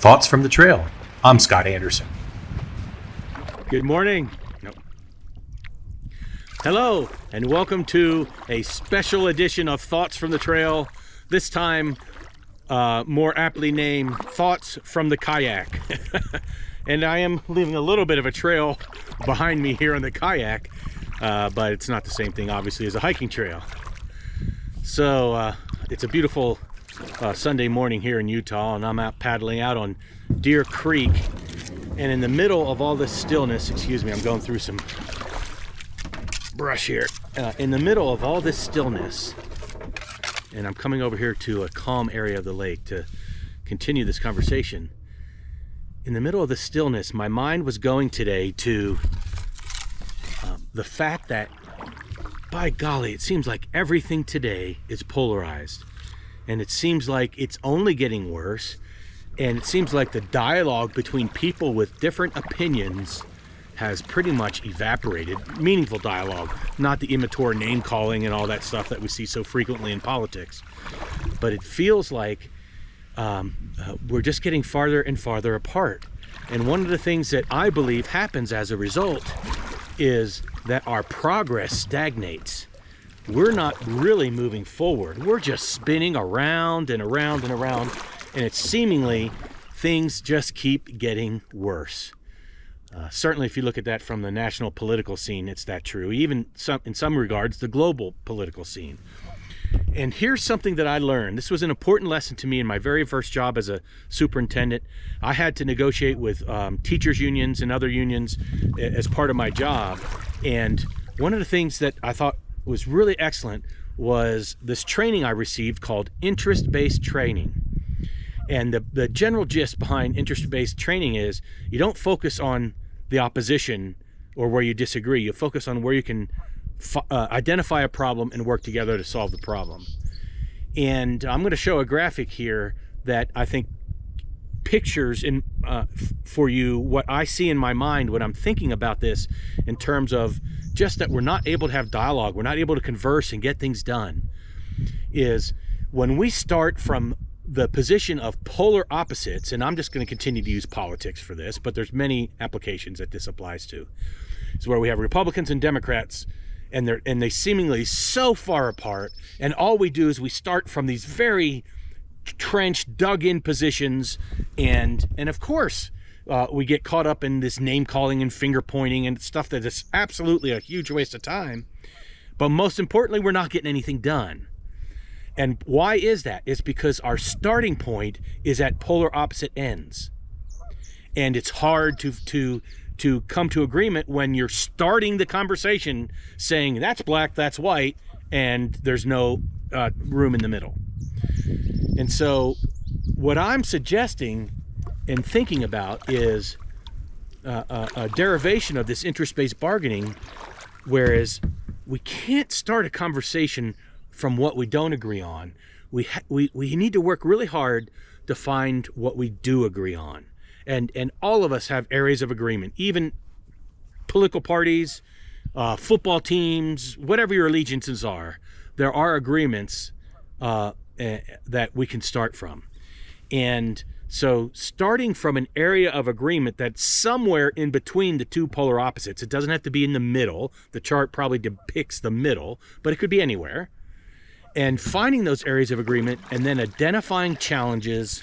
Thoughts from the Trail. I'm Scott Anderson. Good morning. Nope. Hello, and welcome to a special edition of Thoughts from the Trail. This time, more aptly named Thoughts from the Kayak. And I am leaving a little bit of a trail behind me here on the kayak, but it's not the same thing, obviously, as a hiking trail. So it's a beautiful Sunday morning here in Utah, and I'm out paddling out on Deer Creek. And in the middle of all this stillness, excuse me, I'm going through some brush here. In the middle of all this stillness, and I'm coming over here to a calm area of the lake to continue this conversation. In the middle of the stillness, my mind was going today to the fact that, by golly, it seems like everything today is polarized. And it seems like it's only getting worse. And it seems like the dialogue between people with different opinions has pretty much evaporated. Meaningful dialogue, not the immature name calling and all that stuff that we see so frequently in politics. But it feels like we're just getting farther and farther apart. And one of the things that I believe happens as a result is that our progress stagnates. We're not really moving forward. We're just spinning around and around and around. And it's seemingly things just keep getting worse. Certainly, if you look at that from the national political scene, it's that true. Even in some regards, the global political scene. And here's something that I learned. This was an important lesson to me in my very first job as a superintendent. I had to negotiate with teachers unions and other unions as part of my job. And one of the things that I thought was really excellent was this training I received called interest-based training. And the general gist behind interest-based training is you don't focus on the opposition or where you disagree. You focus on where you can identify a problem and work together to solve the problem. And I'm going to show a graphic here that I think pictures for you what I see in my mind when I'm thinking about this, in terms of just that we're not able to have dialogue, we're not able to converse and get things done. Is when we start from the position of polar opposites, and I'm just going to continue to use politics for this, but there's many applications that this applies to. It's where we have Republicans and Democrats, and they seemingly so far apart, and all we do is we start from these very trenched, dug-in positions, and of course we get caught up in this name calling and finger pointing and stuff that is absolutely a huge waste of time. But most importantly, we're not getting anything done. And why is that? It's because our starting point is at polar opposite ends. And it's hard to come to agreement when you're starting the conversation saying that's black, that's white, and there's no room in the middle. And so what I'm suggesting and thinking about is a derivation of this interest-based bargaining, whereas we can't start a conversation from what we don't agree on. We need to work really hard to find what we do agree on. And all of us have areas of agreement, even political parties, football teams, whatever your allegiances are. There are agreements that we can start from. And so starting from an area of agreement that's somewhere in between the two polar opposites, it doesn't have to be in the middle. The chart probably depicts the middle, but it could be anywhere. And finding those areas of agreement and then identifying challenges.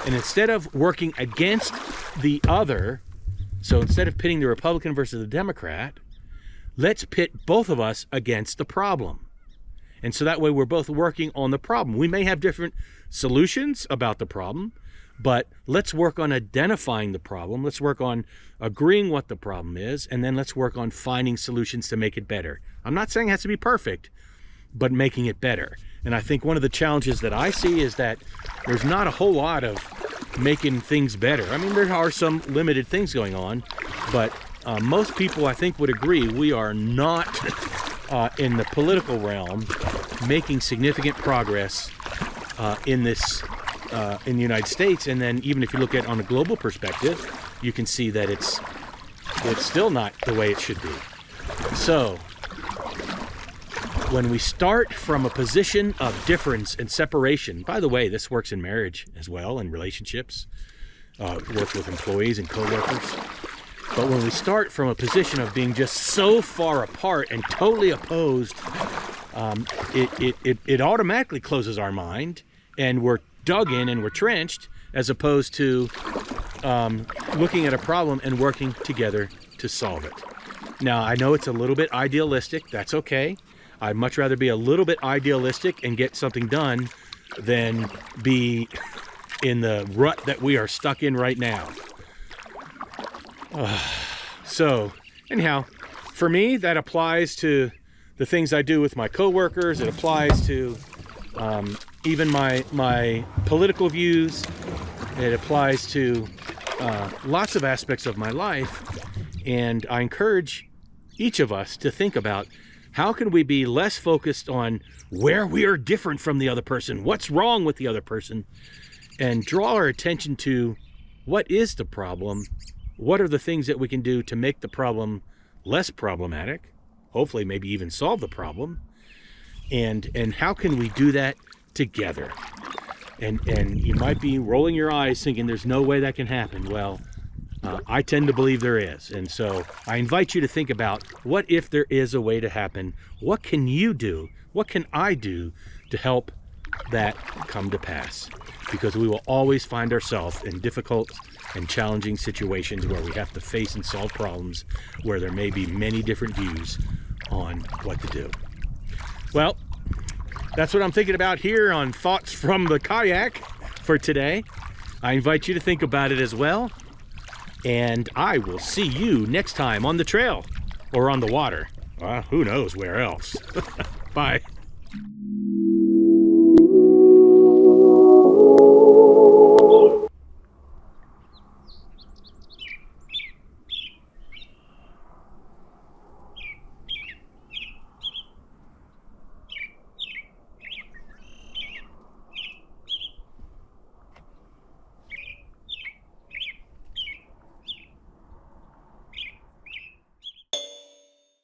And instead of working against the other, so instead of pitting the Republican versus the Democrat, let's pit both of us against the problem. And so that way we're both working on the problem. We may have different solutions about the problem, but let's work on identifying the problem. Let's work on agreeing what the problem is, and then let's work on finding solutions to make it better. I'm not saying it has to be perfect, but making it better. And I think one of the challenges that I see is that there's not a whole lot of making things better. I mean, there are some limited things going on, but most people, I think, would agree we are not in the political realm making significant progress in the United States. And then even if you look at it on a global perspective, you can see that it's still not the way it should be. So when we start from a position of difference and separation, by the way, this works in marriage as well, in relationships, work with employees and coworkers. But when we start from a position of being just so far apart and totally opposed, it automatically closes our mind, and we're dug in and we're trenched, as opposed to looking at a problem and working together to solve it. Now, I know it's a little bit idealistic. That's okay. I'd much rather be a little bit idealistic and get something done than be in the rut that we are stuck in right now. So, anyhow, for me, that applies to the things I do with my coworkers. It applies to even my political views. It applies to lots of aspects of my life. And I encourage each of us to think about, how can we be less focused on where we are different from the other person, what's wrong with the other person, and draw our attention to what is the problem, what are the things that we can do to make the problem less problematic, hopefully maybe even solve the problem, and how can we do that together? And you might be rolling your eyes thinking there's no way that can happen. Well, I tend to believe there is. And so I invite you to think about, what if there is a way to happen? What can you do? What can I do to help that come to pass? Because we will always find ourselves in difficult and challenging situations where we have to face and solve problems where there may be many different views on what to do. Well, that's what I'm thinking about here on Thoughts from the Kayak for today. I invite you to think about it as well. And I will see you next time on the trail or on the water. Who knows where else. Bye.